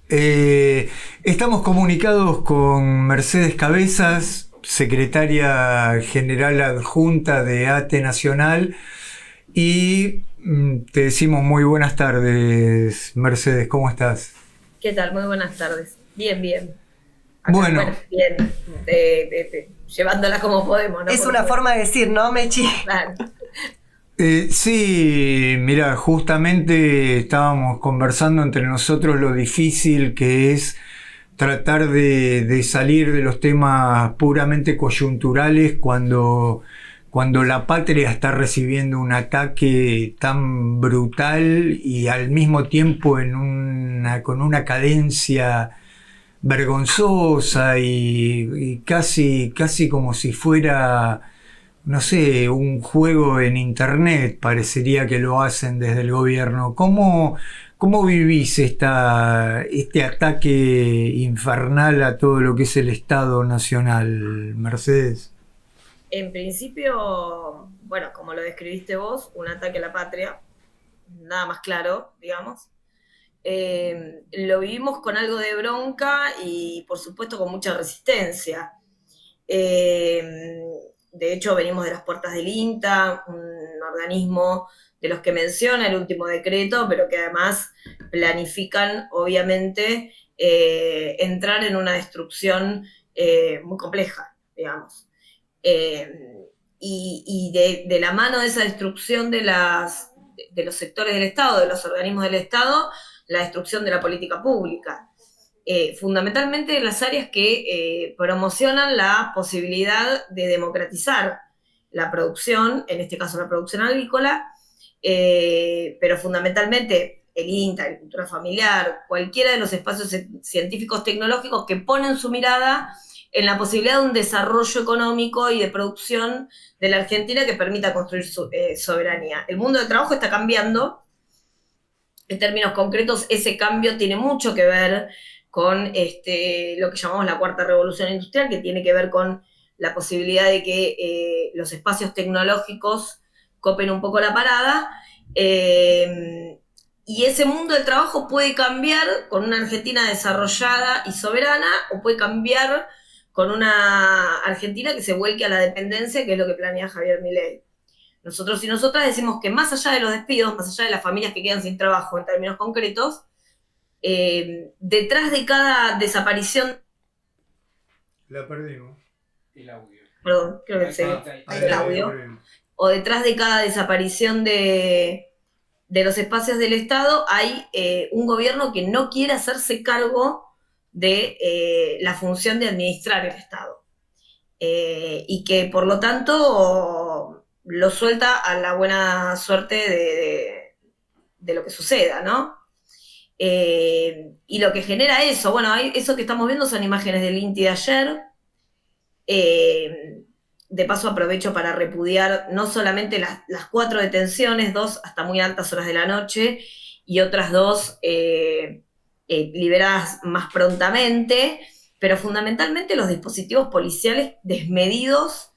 Estamos comunicados con Mercedes Cabezas, secretaria general adjunta de ATE Nacional, y te decimos muy buenas tardes, Mercedes, ¿cómo estás? ¿Qué tal? Muy buenas tardes. Bien, bien. Acá, Bueno, bueno, bien. Llevándola como podemos, ¿no? Es una forma de decir, ¿no, Mechi? Claro. sí, mira, justamente estábamos conversando entre nosotros lo difícil que es tratar de salir de los temas puramente coyunturales cuando la patria está recibiendo un ataque tan brutal y al mismo tiempo con una cadencia vergonzosa y casi como si fuera, no sé, un juego en internet, parecería que lo hacen desde el gobierno. ¿Cómo vivís este ataque infernal a todo lo que es el Estado Nacional, Mercedes? En principio, bueno, como lo describiste vos, un ataque a la patria, nada más claro, digamos. Lo vivimos con algo de bronca y, por supuesto, con mucha resistencia. De hecho, venimos de las puertas del INTA, un organismo de los que menciona el último decreto, pero que además planifican, obviamente, entrar en una destrucción muy compleja, digamos. Eh, de la mano de esa destrucción de los sectores del Estado, de los organismos del Estado, la destrucción de la política pública. Fundamentalmente en las áreas que promocionan la posibilidad de democratizar la producción, en este caso la producción agrícola, pero fundamentalmente el INTA, agricultura familiar, cualquiera de los espacios científicos tecnológicos que ponen su mirada en la posibilidad de un desarrollo económico y de producción de la Argentina que permita construir su soberanía. El mundo del trabajo está cambiando. En términos concretos, ese cambio tiene mucho que ver con lo que llamamos la cuarta revolución industrial, que tiene que ver con la posibilidad de que los espacios tecnológicos copen un poco la parada. Y ese mundo del trabajo puede cambiar con una Argentina desarrollada y soberana, o puede cambiar con una Argentina que se vuelque a la dependencia, que es lo que planea Javier Milei. Nosotros y nosotras decimos que más allá de los despidos, más allá de las familias que quedan sin trabajo en términos concretos, detrás de cada desaparición... La perdimos. El audio. Perdón, creo que se Ahí el audio. O detrás de cada desaparición de los espacios del Estado hay un gobierno que no quiere hacerse cargo de la función de administrar el Estado. Y que, por lo tanto, lo suelta a la buena suerte de lo que suceda, ¿no? Y lo que genera eso, bueno, eso que estamos viendo son imágenes del INTI de ayer. De paso aprovecho para repudiar no solamente las 4 detenciones, 2 hasta muy altas horas de la noche y otras 2 liberadas más prontamente, pero fundamentalmente los dispositivos policiales desmedidos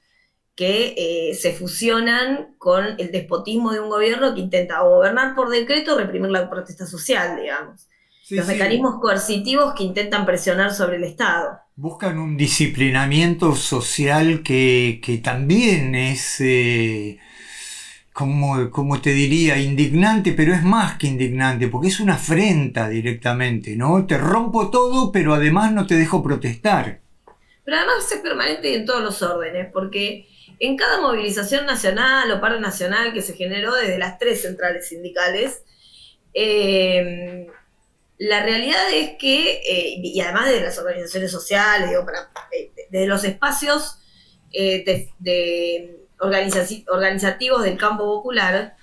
que se fusionan con el despotismo de un gobierno que intenta gobernar por decreto o reprimir la protesta social, digamos. Sí, Los sí. mecanismos coercitivos que intentan presionar sobre el Estado. Buscan un disciplinamiento social que también es, como te diría, indignante, pero es más que indignante, porque es una afrenta directamente, ¿no? Te rompo todo, pero además no te dejo protestar. Pero además es permanente y en todos los órdenes, porque en cada movilización nacional o paro nacional que se generó desde las 3 centrales sindicales, la realidad es que, y además de las organizaciones sociales, digo, de los espacios organizativos del campo popular,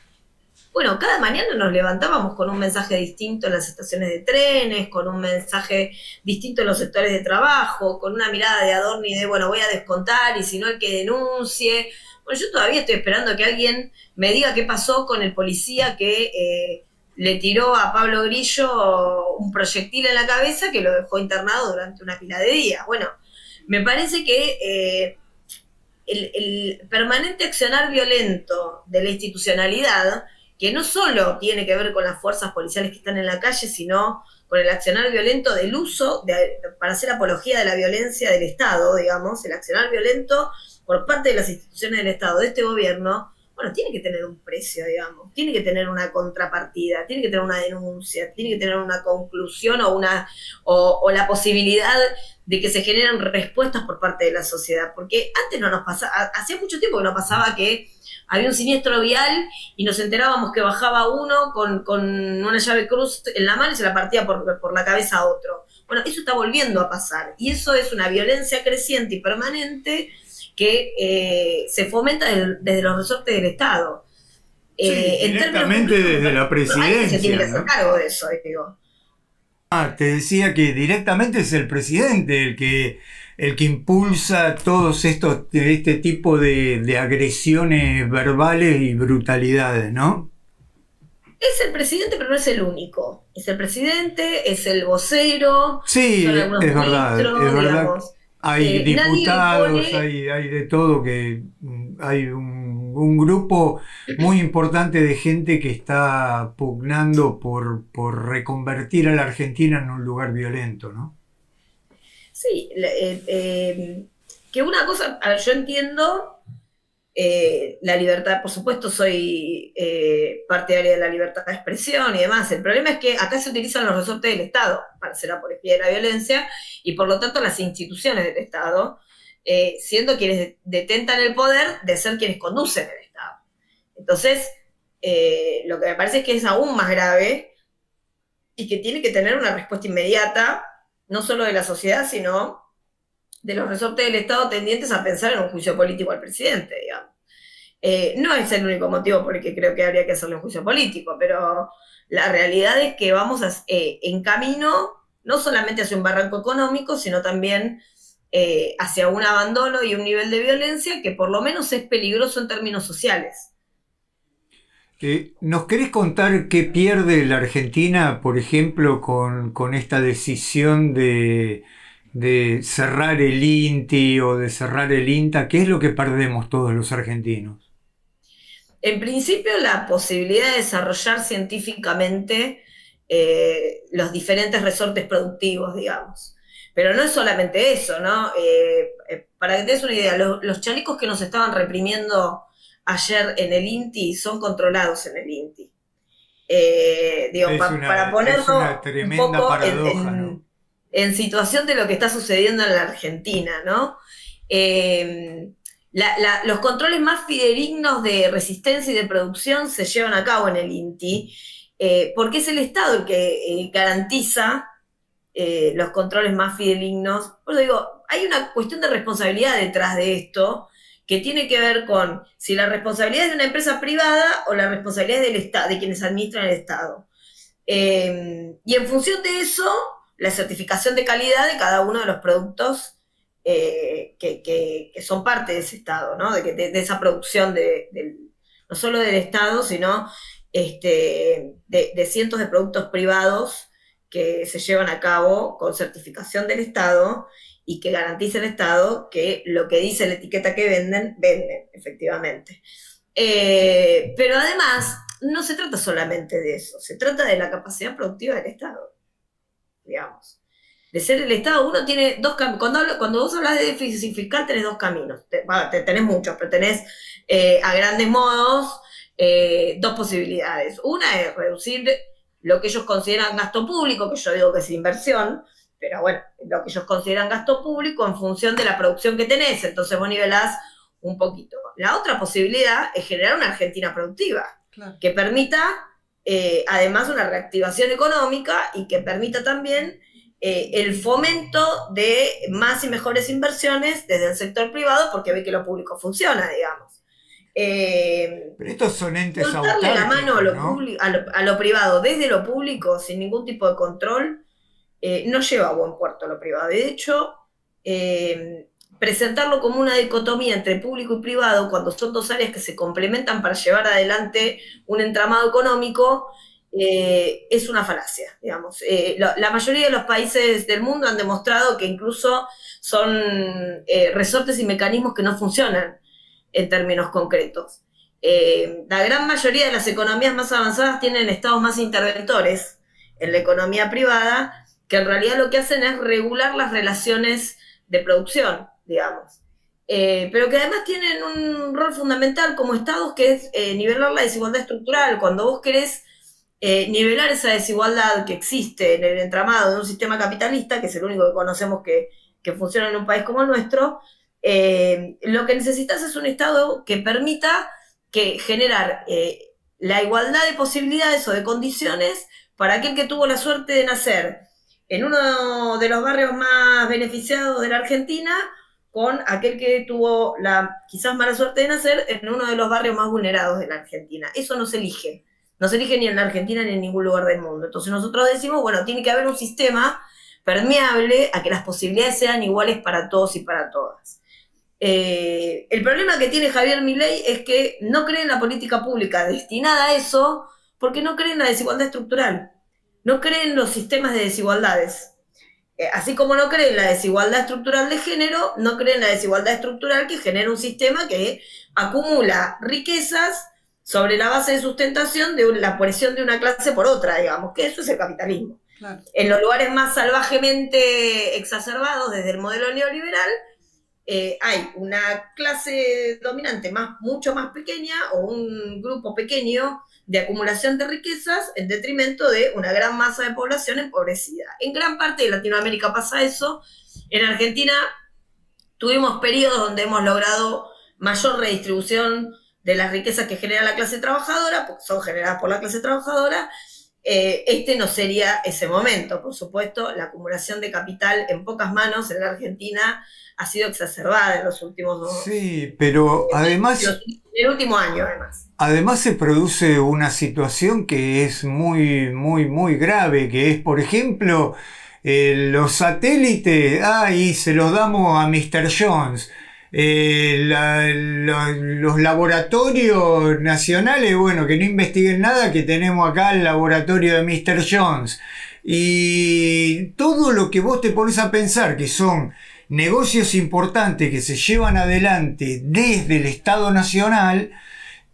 bueno, cada mañana nos levantábamos con un mensaje distinto en las estaciones de trenes, con un mensaje distinto en los sectores de trabajo, con una mirada de Adorni de, bueno, voy a descontar y si no el que denuncie. Bueno, yo todavía estoy esperando que alguien me diga qué pasó con el policía que le tiró a Pablo Grillo un proyectil en la cabeza que lo dejó internado durante una pila de días. Bueno, me parece que el permanente accionar violento de la institucionalidad, que no solo tiene que ver con las fuerzas policiales que están en la calle, sino con el accionar violento del uso para hacer apología de la violencia del Estado, digamos, el accionar violento por parte de las instituciones del Estado, de este gobierno, bueno, tiene que tener un precio, digamos, tiene que tener una contrapartida, tiene que tener una denuncia, tiene que tener una conclusión o la posibilidad de que se generen respuestas por parte de la sociedad, porque antes no nos pasaba, hacía mucho tiempo que no pasaba que había un siniestro vial y nos enterábamos que bajaba uno con una llave cruz en la mano y se la partía por la cabeza a otro. Bueno, eso está volviendo a pasar y eso es una violencia creciente y permanente que se fomenta desde los resortes del Estado. Sí, directamente desde la presidencia. Se tiene que hacer ¿no? cargo de eso, digo. Te decía que directamente es el presidente el que impulsa todos este tipo de agresiones verbales y brutalidades, ¿no? Es el presidente, pero no es el único. Es el presidente, es el vocero. Sí, son algunos es verdad, ministros, es verdad. digamos. Hay diputados, hay de todo, que hay un grupo muy importante de gente que está pugnando por reconvertir a la Argentina en un lugar violento, ¿no? Sí, que una cosa, a ver, yo entiendo la libertad, por supuesto soy partidaria de la libertad de expresión y demás. El problema es que acá se utilizan los resortes del Estado para hacer apología de la violencia y por lo tanto las instituciones del Estado, siendo quienes detentan el poder de ser quienes conducen el Estado. Entonces, lo que me parece es que es aún más grave y que tiene que tener una respuesta inmediata, no solo de la sociedad, sino de los resortes del Estado tendientes a pensar en un juicio político al presidente, digamos. No es el único motivo por el que creo que habría que hacerle un juicio político, pero la realidad es que vamos en camino no solamente hacia un barranco económico, sino también hacia un abandono y un nivel de violencia que por lo menos es peligroso en términos sociales. ¿Nos querés contar qué pierde la Argentina, por ejemplo, con esta decisión de cerrar el INTI o de cerrar el INTA? ¿Qué es lo que perdemos todos los argentinos? En principio, la posibilidad de desarrollar científicamente los diferentes resortes productivos, digamos. Pero no es solamente eso, ¿no? Para que te des una idea, los chalecos que nos estaban reprimiendo ayer en el INTI son controlados en el INTI. Para ponerlo un poco paradoja, ¿no? En situación de lo que está sucediendo en la Argentina, ¿no? Los controles más fidedignos de resistencia y de producción se llevan a cabo en el INTI, porque es el Estado el que garantiza los controles más fidedignos. Por eso digo, hay una cuestión de responsabilidad detrás de esto, que tiene que ver con si la responsabilidad es de una empresa privada o la responsabilidad es del Estado, de quienes administran el Estado. Y en función de eso, la certificación de calidad de cada uno de los productos que son parte de ese Estado, ¿no? De esa producción no solo del Estado, sino de cientos de productos privados que se llevan a cabo con certificación del Estado y que garantiza el Estado que lo que dice la etiqueta que venden, efectivamente. Pero además, no se trata solamente de eso, se trata de la capacidad productiva del Estado, digamos. De ser el Estado, uno tiene dos caminos. Cuando vos hablas de déficit fiscal, tenés dos caminos. Tenés muchos, pero tenés a grandes modos dos posibilidades. Una es reducir lo que ellos consideran gasto público, que yo digo que es inversión, pero bueno, lo que ellos consideran gasto público en función de la producción que tenés. Entonces vos nivelás un poquito. La otra posibilidad es generar una Argentina productiva, claro, que permita además una reactivación económica y que permita también el fomento de más y mejores inversiones desde el sector privado, porque ve que lo público funciona, digamos. Pero estos son entes autárquicos, darle la mano ¿no? a lo privado desde lo público sin ningún tipo de control no lleva a buen puerto lo privado. De hecho, presentarlo como una dicotomía entre público y privado, cuando son dos áreas que se complementan para llevar adelante un entramado económico, es una falacia, digamos. La mayoría de los países del mundo han demostrado que incluso son resortes y mecanismos que no funcionan en términos concretos. La gran mayoría de las economías más avanzadas tienen estados más interventores en la economía privada, que en realidad lo que hacen es regular las relaciones de producción, digamos. Pero que además tienen un rol fundamental como estados, que es nivelar la desigualdad estructural. Cuando vos querés nivelar esa desigualdad que existe en el entramado de un sistema capitalista, que es el único que conocemos que funciona en un país como el nuestro, lo que necesitas es un estado que permita generar la igualdad de posibilidades o de condiciones para aquel que tuvo la suerte de nacer en uno de los barrios más beneficiados de la Argentina, con aquel que tuvo la quizás mala suerte de nacer en uno de los barrios más vulnerados de la Argentina. Eso no se elige. No se elige ni en la Argentina ni en ningún lugar del mundo. Entonces nosotros decimos, bueno, tiene que haber un sistema permeable a que las posibilidades sean iguales para todos y para todas. El problema que tiene Javier Milei es que no cree en la política pública destinada a eso, porque no cree en la desigualdad estructural. No cree en los sistemas de desigualdades. Así como no cree en la desigualdad estructural de género, no cree en la desigualdad estructural que genera un sistema que acumula riquezas sobre la base de sustentación de la presión de una clase por otra, digamos, que eso es el capitalismo. Claro. En los lugares más salvajemente exacerbados desde el modelo neoliberal, hay una clase dominante mucho más pequeña o un grupo pequeño de acumulación de riquezas en detrimento de una gran masa de población empobrecida. En gran parte de Latinoamérica pasa eso. En Argentina tuvimos periodos donde hemos logrado mayor redistribución de las riquezas que genera la clase trabajadora, porque son generadas por la clase trabajadora. Este no sería ese momento. Por supuesto, la acumulación de capital en pocas manos en la Argentina ha sido exacerbada en los últimos dos. Sí, pero además... El último año, además. Además se produce una situación que es muy, muy, muy grave, que es, por ejemplo, los satélites, y se los damos a Mr. Jones. Los laboratorios nacionales, bueno, que no investiguen nada, que tenemos acá el laboratorio de Mr. Jones. Y todo lo que vos te pones a pensar que son negocios importantes que se llevan adelante desde el Estado Nacional,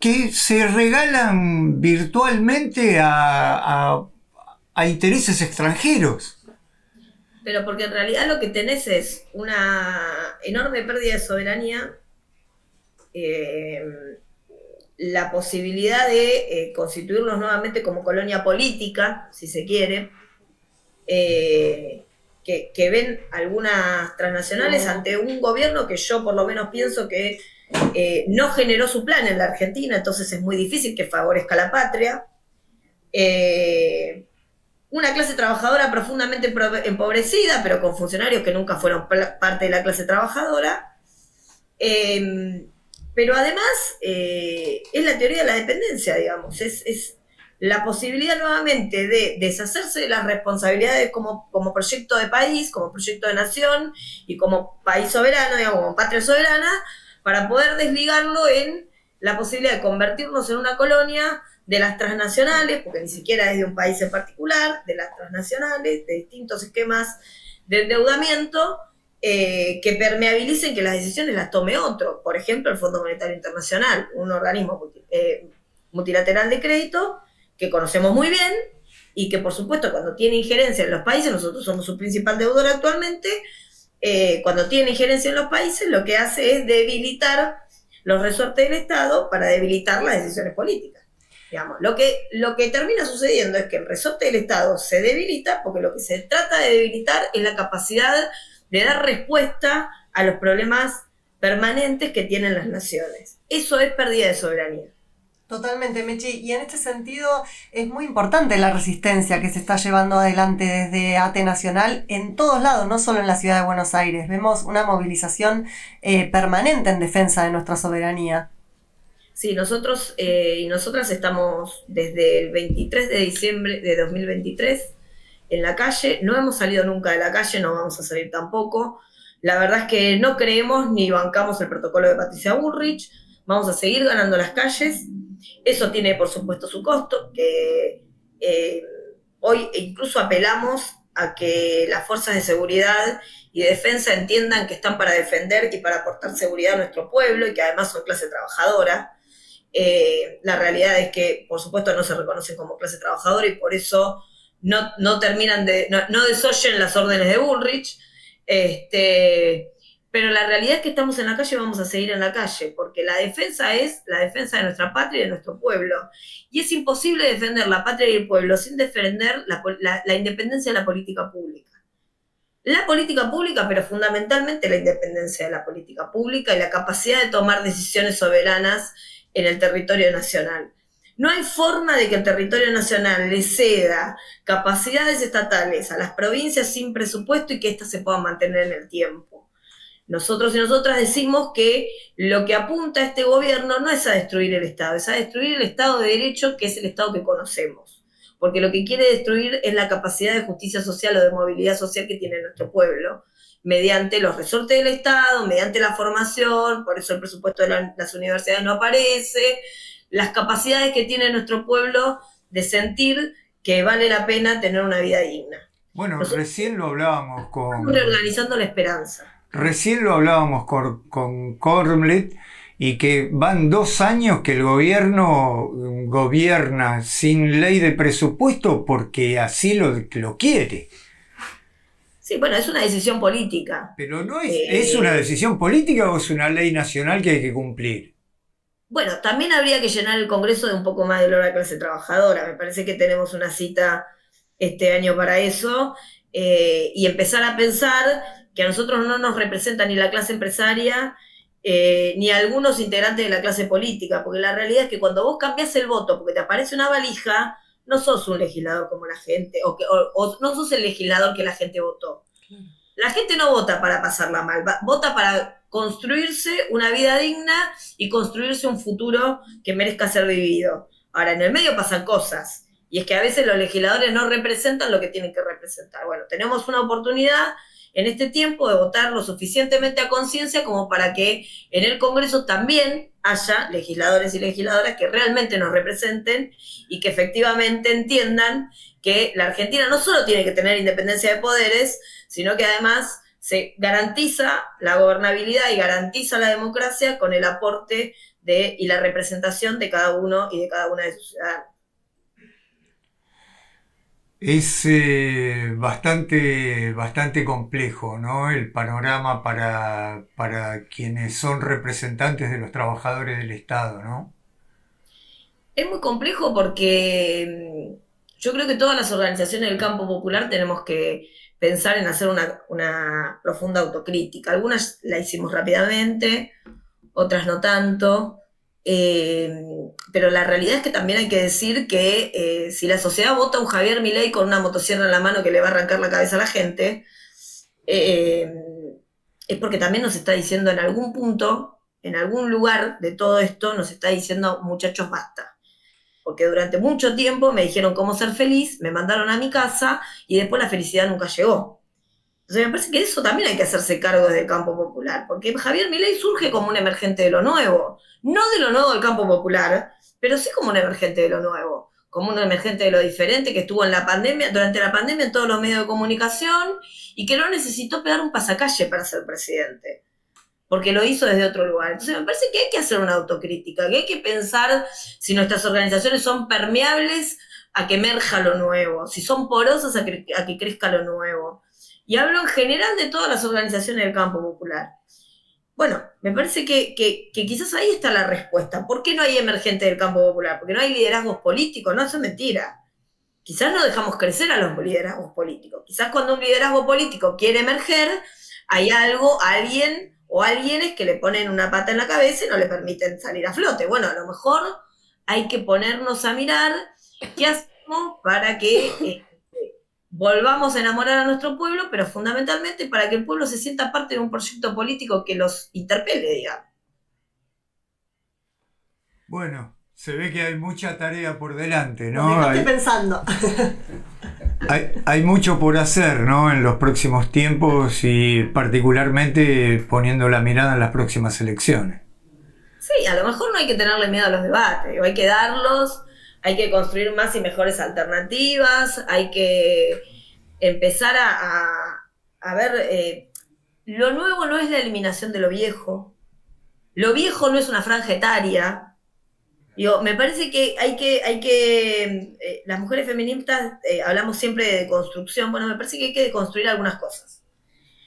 que se regalan virtualmente a intereses extranjeros. Pero porque en realidad lo que tenés es una enorme pérdida de soberanía, la posibilidad de constituirnos nuevamente como colonia política, si se quiere, que ven algunas transnacionales ante un gobierno que yo por lo menos pienso que no generó su plan en la Argentina, entonces es muy difícil que favorezca a la patria. Una clase trabajadora profundamente empobrecida, pero con funcionarios que nunca fueron parte de la clase trabajadora. Pero además es la teoría de la dependencia, digamos, es la posibilidad nuevamente de deshacerse de las responsabilidades como proyecto de país, como proyecto de nación y como país soberano, digamos, como patria soberana, para poder desligarlo en la posibilidad de convertirnos en una colonia de las transnacionales, porque ni siquiera es de un país en particular, de las transnacionales, de distintos esquemas de endeudamiento que permeabilicen que las decisiones las tome otro. Por ejemplo, el Fondo Monetario Internacional, un organismo multilateral de crédito que conocemos muy bien y que, por supuesto, cuando tiene injerencia en los países, nosotros somos su principal deudor actualmente, cuando tiene injerencia en los países, lo que hace es debilitar los resortes del Estado para debilitar las decisiones políticas. Digamos, lo que termina sucediendo es que el resorte del Estado se debilita porque lo que se trata de debilitar es la capacidad de dar respuesta a los problemas permanentes que tienen las naciones. Eso es pérdida de soberanía. Totalmente, Mechi. Y en este sentido es muy importante la resistencia que se está llevando adelante desde ATE Nacional en todos lados, no solo en la ciudad de Buenos Aires. Vemos una movilización permanente en defensa de nuestra soberanía. Sí, nosotros y nosotras estamos desde el 23 de diciembre de 2023 en la calle. No hemos salido nunca de la calle, no vamos a salir tampoco. La verdad es que no creemos ni bancamos el protocolo de Patricia Bullrich. Vamos a seguir ganando las calles. Eso tiene, por supuesto, su costo, que hoy incluso apelamos a que las fuerzas de seguridad y de defensa entiendan que están para defender y para aportar seguridad a nuestro pueblo y que además son clase trabajadora. La realidad es que, por supuesto, no se reconocen como clase trabajadora y por eso no terminan no desoyen las órdenes de Bullrich, pero la realidad es que estamos en la calle y vamos a seguir en la calle, porque la defensa es la defensa de nuestra patria y de nuestro pueblo. Y es imposible defender la patria y el pueblo sin defender la independencia de la política pública. La política pública, pero fundamentalmente la independencia de la política pública y la capacidad de tomar decisiones soberanas en el territorio nacional. No hay forma de que el territorio nacional le ceda capacidades estatales a las provincias sin presupuesto y que éstas se puedan mantener en el tiempo. Nosotros y nosotras decimos que lo que apunta a este gobierno no es a destruir el Estado, es a destruir el Estado de Derecho, que es el Estado que conocemos. Porque lo que quiere destruir es la capacidad de justicia social o de movilidad social que tiene nuestro pueblo, mediante los resortes del Estado, mediante la formación, por eso el presupuesto de las universidades no aparece, las capacidades que tiene nuestro pueblo de sentir que vale la pena tener una vida digna. Bueno, recién lo hablábamos con... Reorganizando la esperanza. Recién lo hablábamos con Kornblit, y que van 2 años que el gobierno gobierna sin ley de presupuesto porque así lo quiere. Sí, bueno, es una decisión política. Pero no ¿es una decisión política o es una ley nacional que hay que cumplir? Bueno, también habría que llenar el Congreso de un poco más de la clase trabajadora. Me parece que tenemos una cita este año para eso, y empezar a pensar que a nosotros no nos representa ni la clase empresaria, ni algunos integrantes de la clase política, porque la realidad es que cuando vos cambiás el voto porque te aparece una valija, no sos un legislador como la gente, o no sos el legislador que la gente votó. La gente no vota para pasarla mal, vota para construirse una vida digna y construirse un futuro que merezca ser vivido. Ahora, en el medio pasan cosas, y es que a veces los legisladores no representan lo que tienen que representar. Bueno, tenemos una oportunidad en este tiempo de votar lo suficientemente a conciencia como para que en el Congreso también haya legisladores y legisladoras que realmente nos representen y que efectivamente entiendan que la Argentina no solo tiene que tener independencia de poderes, sino que además se garantiza la gobernabilidad y garantiza la democracia con el aporte y la representación de cada uno y de cada una de sus ciudadanos. Es bastante complejo, ¿no? El panorama para quienes son representantes de los trabajadores del Estado, ¿no? Es muy complejo porque yo creo que todas las organizaciones del campo popular tenemos que pensar en hacer una profunda autocrítica. Algunas la hicimos rápidamente, otras no tanto. Pero la realidad es que también hay que decir que si la sociedad vota a un Javier Milei con una motosierra en la mano que le va a arrancar la cabeza a la gente, es porque también nos está diciendo en algún punto, en algún lugar de todo esto, nos está diciendo, muchachos, basta. Porque durante mucho tiempo me dijeron cómo ser feliz, me mandaron a mi casa y después la felicidad nunca llegó. Entonces me parece que eso también hay que hacerse cargo desde el campo popular, porque Javier Milei surge como un emergente de lo nuevo, no de lo nuevo del campo popular, pero sí como un emergente de lo nuevo, como un emergente de lo diferente que estuvo en la pandemia, durante la pandemia en todos los medios de comunicación y que no necesitó pegar un pasacalle para ser presidente, porque lo hizo desde otro lugar. Entonces me parece que hay que hacer una autocrítica, que hay que pensar si nuestras organizaciones son permeables a que emerja lo nuevo, si son porosas a que crezca lo nuevo. Y hablo en general de todas las organizaciones del campo popular. Bueno, me parece que quizás ahí está la respuesta. ¿Por qué no hay emergentes del campo popular? Porque no hay liderazgos políticos. No, eso es mentira. Quizás no dejamos crecer a los liderazgos políticos. Quizás cuando un liderazgo político quiere emerger, hay alguien o alguienes que le ponen una pata en la cabeza y no le permiten salir a flote. Bueno, a lo mejor hay que ponernos a mirar qué hacemos para que volvamos a enamorar a nuestro pueblo, pero fundamentalmente para que el pueblo se sienta parte de un proyecto político que los interpele, digamos. Bueno, se ve que hay mucha tarea por delante, ¿no? Lo dejaste pensando. Hay mucho por hacer, ¿no? En los próximos tiempos y particularmente poniendo la mirada en las próximas elecciones. Sí, a lo mejor no hay que tenerle miedo a los debates, hay que darlos. Hay que construir más y mejores alternativas, hay que empezar a ver, lo nuevo no es la eliminación de lo viejo no es una franja etaria, Digo, me parece que las mujeres feministas hablamos siempre de deconstrucción. Bueno, me parece que hay que deconstruir algunas cosas.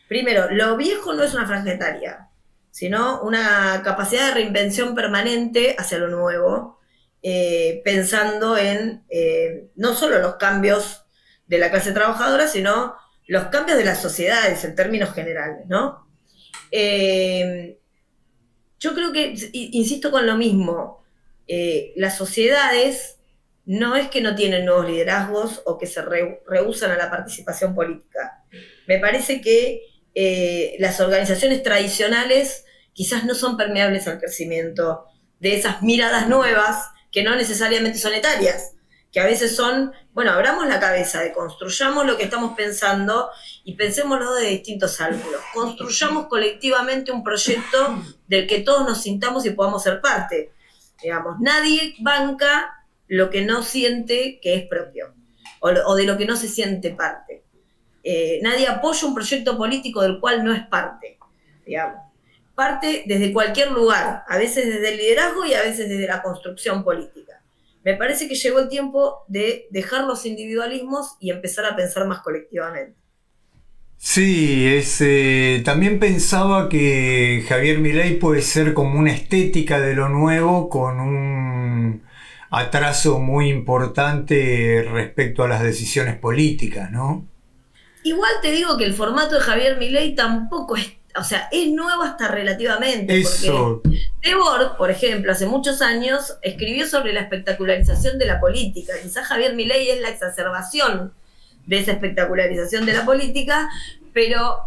Primero, lo viejo no es una franja etaria, sino una capacidad de reinvención permanente hacia lo nuevo, pensando en no solo los cambios de la clase trabajadora, sino los cambios de las sociedades en términos generales, ¿no? Yo creo que, insisto con lo mismo, las sociedades no es que no tienen nuevos liderazgos o que se rehúsan a la participación política. Me parece que las organizaciones tradicionales quizás no son permeables al crecimiento de esas miradas nuevas que no necesariamente son etarias, que a veces son, bueno, abramos la cabeza, deconstruyamos lo que estamos pensando y pensémoslo de distintos ángulos. Construyamos colectivamente un proyecto del que todos nos sintamos y podamos ser parte. Digamos, nadie banca lo que no siente que es propio o de lo que no se siente parte. Nadie apoya un proyecto político del cual no es parte, digamos. Parte desde cualquier lugar, a veces desde el liderazgo y a veces desde la construcción política. Me parece que llegó el tiempo de dejar los individualismos y empezar a pensar más colectivamente. Sí, también pensaba que Javier Milei puede ser como una estética de lo nuevo con un atraso muy importante respecto a las decisiones políticas, ¿no? Igual te digo que el formato de Javier Milei tampoco es, o sea, es nuevo hasta relativamente. Eso. Porque Debord, por ejemplo, hace muchos años escribió sobre la espectacularización de la política. Quizás Javier Milei es la exacerbación de esa espectacularización de la política, pero,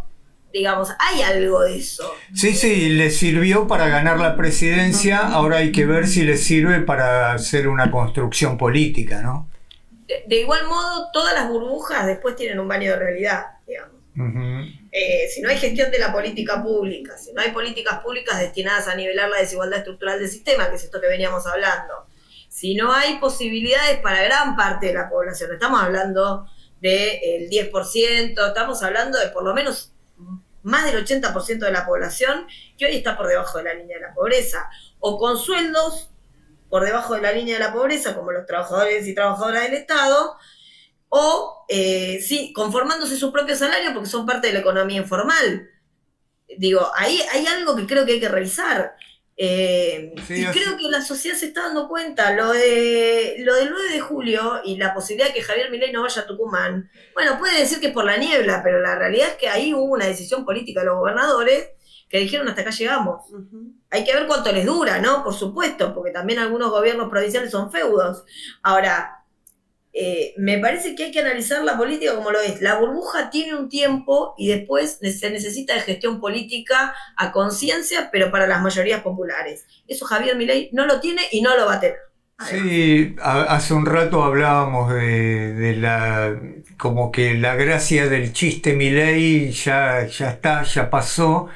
digamos, hay algo de eso. Sí, le sirvió para ganar la presidencia, ahora hay que ver si le sirve para hacer una construcción política, ¿no? De igual modo, todas las burbujas después tienen un baño de realidad, digamos. Uh-huh. Si no hay gestión de la política pública, si no hay políticas públicas destinadas a nivelar la desigualdad estructural del sistema, que es esto que veníamos hablando, si no hay posibilidades para gran parte de la población, estamos hablando del 10%, estamos hablando de por lo menos más del 80% de la población que hoy está por debajo de la línea de la pobreza, o con sueldos por debajo de la línea de la pobreza, como los trabajadores y trabajadoras del Estado, o sí, conformándose su propio salario porque son parte de la economía informal. Digo, ahí hay algo que creo que hay que revisar. Y creo que la sociedad se está dando cuenta. Lo del 9 de julio y la posibilidad de que Javier Milei no vaya a Tucumán, bueno, puede decir que es por la niebla, pero la realidad es que ahí hubo una decisión política de los gobernadores que dijeron hasta acá llegamos. Uh-huh. Hay que ver cuánto les dura, ¿no? Por supuesto, porque también algunos gobiernos provinciales son feudos. Ahora, me parece que hay que analizar la política como lo es. La burbuja tiene un tiempo y después se necesita de gestión política a conciencia, pero para las mayorías populares. Eso Javier Milei no lo tiene y no lo va a tener. Además. Sí, hace un rato hablábamos de la, como que la gracia del chiste Milei ya está, ya pasó,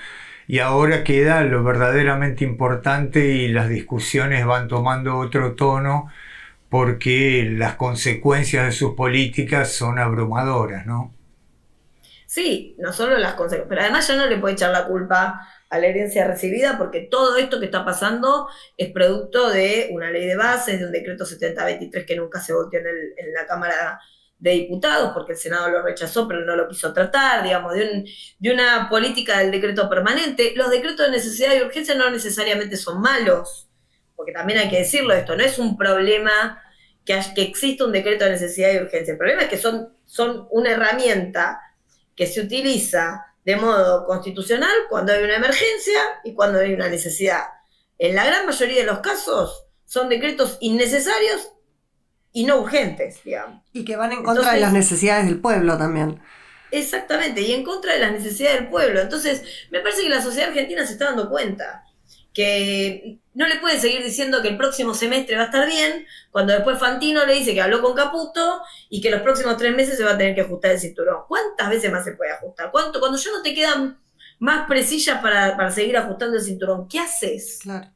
y ahora queda lo verdaderamente importante y las discusiones van tomando otro tono, porque las consecuencias de sus políticas son abrumadoras, ¿no? Sí, no solo las consecuencias, pero además ya no le puede echar la culpa a la herencia recibida, porque todo esto que está pasando es producto de una ley de bases, de un decreto 7023 que nunca se votó en la Cámara de Diputados, porque el Senado lo rechazó, pero no lo quiso tratar, digamos, de una política del decreto permanente. Los decretos de necesidad y urgencia no necesariamente son malos, porque también hay que decirlo, esto no es un problema que exista un decreto de necesidad y urgencia. El problema es que son una herramienta que se utiliza de modo constitucional cuando hay una emergencia y cuando hay una necesidad. En la gran mayoría de los casos son decretos innecesarios y no urgentes, digamos. Y que van en contra de las necesidades del pueblo también. Exactamente, y en contra de las necesidades del pueblo. Entonces, me parece que la sociedad argentina se está dando cuenta que no le puede seguir diciendo que el próximo semestre va a estar bien, cuando después Fantino le dice que habló con Caputo y que los próximos 3 meses se va a tener que ajustar el cinturón. ¿Cuántas veces más se puede ajustar? Cuando ya no te quedan más presillas para seguir ajustando el cinturón, ¿qué haces? Claro.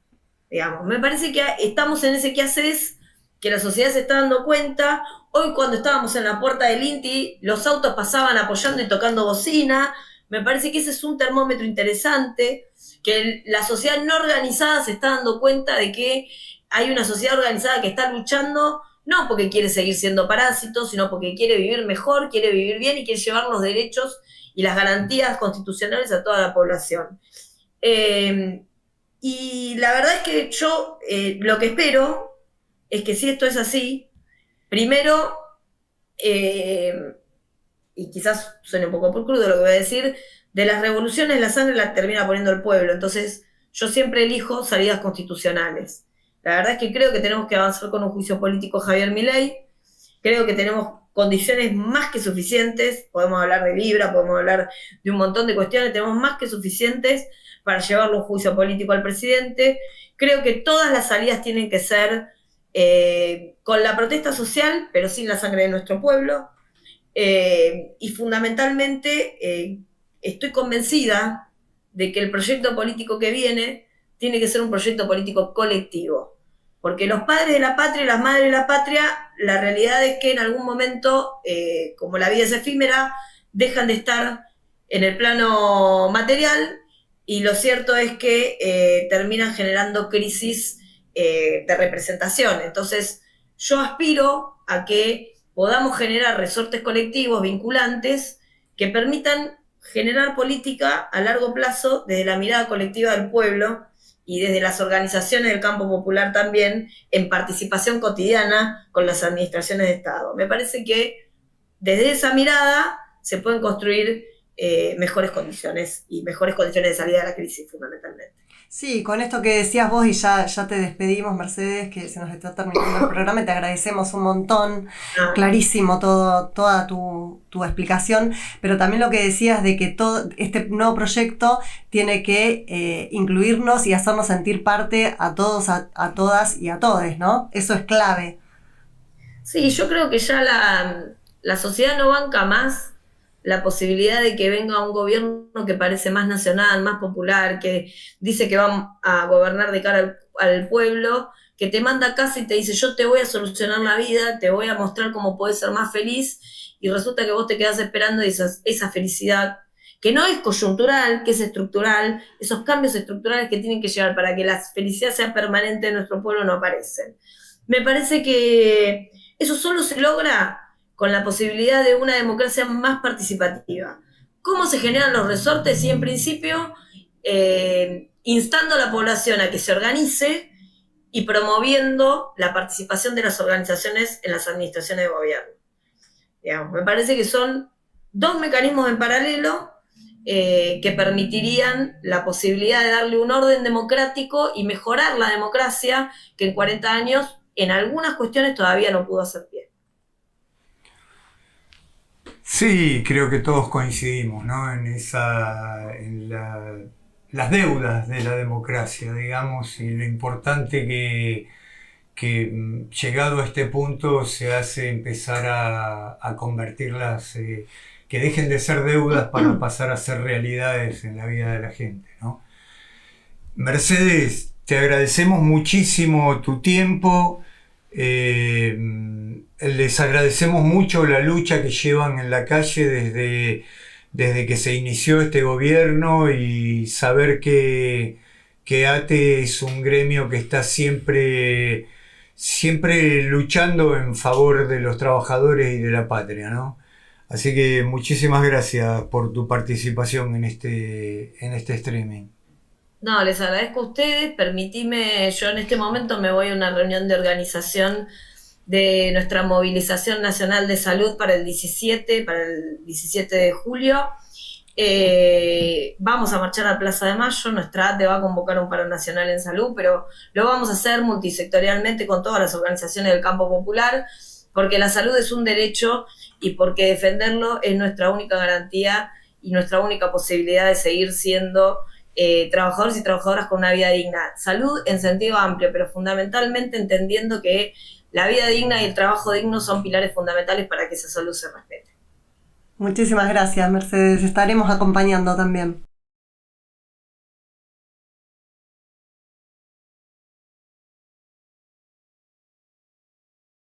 Digamos, me parece que estamos en ese qué haces, que la sociedad se está dando cuenta. Hoy cuando estábamos en la puerta del INTI, los autos pasaban apoyando y tocando bocina. Me parece que ese es un termómetro interesante, que la sociedad no organizada se está dando cuenta de que hay una sociedad organizada que está luchando no porque quiere seguir siendo parásito, sino porque quiere vivir mejor, quiere vivir bien y quiere llevar los derechos y las garantías constitucionales a toda la población. Y la verdad es que yo lo que espero es que si esto es así, primero, y quizás suene un poco por crudo lo que voy a decir, de las revoluciones la sangre la termina poniendo el pueblo, entonces yo siempre elijo salidas constitucionales. La verdad es que creo que tenemos que avanzar con un juicio político Javier Milei, creo que tenemos condiciones más que suficientes, podemos hablar de Libra, podemos hablar de un montón de cuestiones, tenemos más que suficientes para llevarle un juicio político al presidente. Creo que todas las salidas tienen que ser con la protesta social, pero sin la sangre de nuestro pueblo, y fundamentalmente estoy convencida de que el proyecto político que viene tiene que ser un proyecto político colectivo, porque los padres de la patria y las madres de la patria, la realidad es que en algún momento, como la vida es efímera, dejan de estar en el plano material, y lo cierto es que terminan generando crisis de representación. Entonces, yo aspiro a que podamos generar resortes colectivos vinculantes que permitan generar política a largo plazo desde la mirada colectiva del pueblo y desde las organizaciones del campo popular también, en participación cotidiana con las administraciones de Estado. Me parece que desde esa mirada se pueden construir mejores condiciones y mejores condiciones de salida de la crisis, fundamentalmente. Sí, con esto que decías vos, y ya te despedimos, Mercedes, que se nos está terminando el programa, y te agradecemos un montón, clarísimo toda tu explicación, pero también lo que decías de que todo este nuevo proyecto tiene que incluirnos y hacernos sentir parte a todos, a todas y a todes, ¿no? Eso es clave. Sí, yo creo que ya la sociedad no banca más la posibilidad de que venga un gobierno que parece más nacional, más popular, que dice que va a gobernar de cara al pueblo, que te manda a casa y te dice, yo te voy a solucionar la vida, te voy a mostrar cómo podés ser más feliz, y resulta que vos te quedás esperando esa felicidad, que no es coyuntural, que es estructural, esos cambios estructurales que tienen que llegar para que la felicidad sea permanente en nuestro pueblo no aparecen. Me parece que eso solo se logra con la posibilidad de una democracia más participativa. ¿Cómo se generan los resortes? Y en principio, instando a la población a que se organice y promoviendo la participación de las organizaciones en las administraciones de gobierno. Digamos, me parece que son dos mecanismos en paralelo que permitirían la posibilidad de darle un orden democrático y mejorar la democracia que en 40 años, en algunas cuestiones, todavía no pudo hacer bien. Sí, creo que todos coincidimos, ¿no? Las deudas de la democracia, digamos, y lo importante que llegado a este punto se hace empezar a convertirlas, que dejen de ser deudas para pasar a ser realidades en la vida de la gente, ¿no? Mercedes, te agradecemos muchísimo tu tiempo. Les agradecemos mucho la lucha que llevan en la calle desde que se inició este gobierno, y saber que ATE es un gremio que está siempre luchando en favor de los trabajadores y de la patria, ¿no? Así que muchísimas gracias por tu participación en este streaming. No, les agradezco a ustedes. Permitime, yo en este momento me voy a una reunión de organización de nuestra movilización nacional de salud para el 17 de julio. Vamos a marchar a Plaza de Mayo, nuestra ATE va a convocar un paro nacional en salud, pero lo vamos a hacer multisectorialmente con todas las organizaciones del campo popular, porque la salud es un derecho y porque defenderlo es nuestra única garantía y nuestra única posibilidad de seguir siendo trabajadores y trabajadoras con una vida digna. Salud en sentido amplio, pero fundamentalmente entendiendo que la vida digna y el trabajo digno son pilares fundamentales para que esa salud se respete. Muchísimas gracias, Mercedes. Estaremos acompañando también.